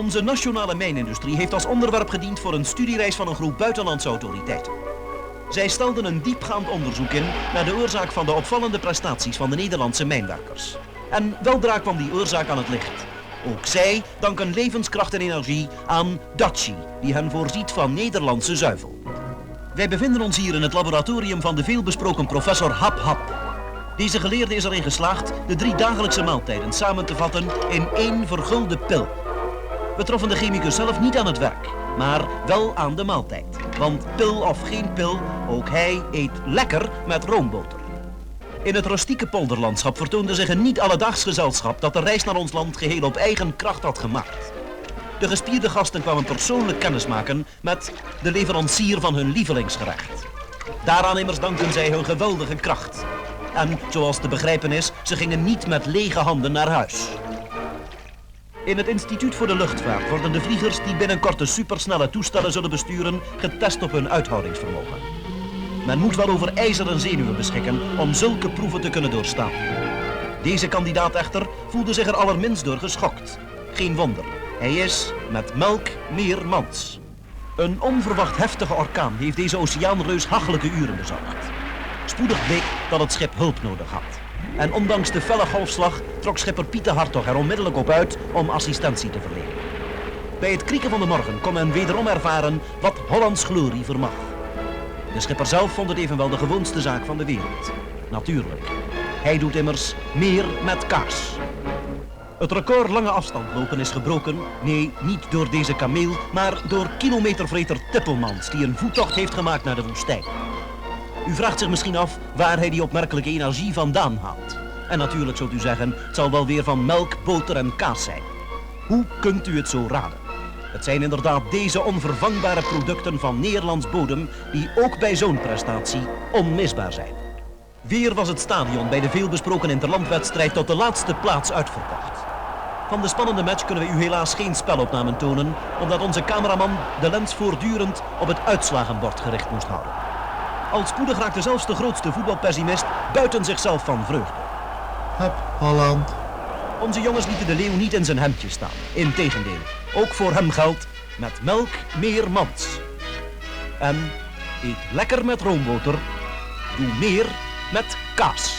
Onze nationale mijnindustrie heeft als onderwerp gediend voor een studiereis van een groep buitenlandse autoriteiten. Zij stelden een diepgaand onderzoek in naar de oorzaak van de opvallende prestaties van de Nederlandse mijnwerkers. En weldra kwam die oorzaak aan het licht. Ook zij danken levenskracht en energie aan Daci, die hen voorziet van Nederlandse zuivel. Wij bevinden ons hier in het laboratorium van de veelbesproken professor Hap Hap. Deze geleerde is erin geslaagd de 3 dagelijkse maaltijden samen te vatten in 1 vergulde pil. We troffen de chemicus zelf niet aan het werk, maar wel aan de maaltijd. Want pil of geen pil, ook hij eet lekker met roomboter. In het rustieke polderlandschap vertoonde zich een niet alledaags gezelschap dat de reis naar ons land geheel op eigen kracht had gemaakt. De gespierde gasten kwamen persoonlijk kennismaken met de leverancier van hun lievelingsgerecht. Daaraan immers danken zij hun geweldige kracht. En zoals te begrijpen is, ze gingen niet met lege handen naar huis. In het Instituut voor de Luchtvaart worden de vliegers die binnenkort de supersnelle toestellen zullen besturen getest op hun uithoudingsvermogen. Men moet wel over ijzeren zenuwen beschikken om zulke proeven te kunnen doorstaan. Deze kandidaat echter voelde zich er allerminst door geschokt. Geen wonder, hij is met melk meer mans. Een onverwacht heftige orkaan heeft deze oceaanreus hachelijke uren bezorgd. Spoedig bleek dat het schip hulp nodig had. En ondanks de felle golfslag trok schipper Pieter Hartog er onmiddellijk op uit om assistentie te verlenen. Bij het krieken van de morgen kon men wederom ervaren wat Hollands glorie vermag. De schipper zelf vond het evenwel de gewoonste zaak van de wereld. Natuurlijk, hij doet immers meer met kaas. Het record lange afstand lopen is gebroken, nee, niet door deze kameel, maar door kilometervreter Tippelmans die een voettocht heeft gemaakt naar de woestijn. U vraagt zich misschien af waar hij die opmerkelijke energie vandaan haalt. En natuurlijk zult u zeggen, het zal wel weer van melk, boter en kaas zijn. Hoe kunt u het zo raden? Het zijn inderdaad deze onvervangbare producten van Nederlands bodem die ook bij zo'n prestatie onmisbaar zijn. Weer was het stadion bij de veelbesproken interlandwedstrijd tot de laatste plaats uitverkocht. Van de spannende match kunnen we u helaas geen spelopnamen tonen, omdat onze cameraman de lens voortdurend op het uitslagenbord gericht moest houden. Al spoedig raakte zelfs de grootste voetbalpessimist buiten zichzelf van vreugde. Hup, Holland. Onze jongens lieten de leeuw niet in zijn hemdje staan. Integendeel, ook voor hem geldt met melk meer mans. En eet lekker met roomboter, doe meer met kaas.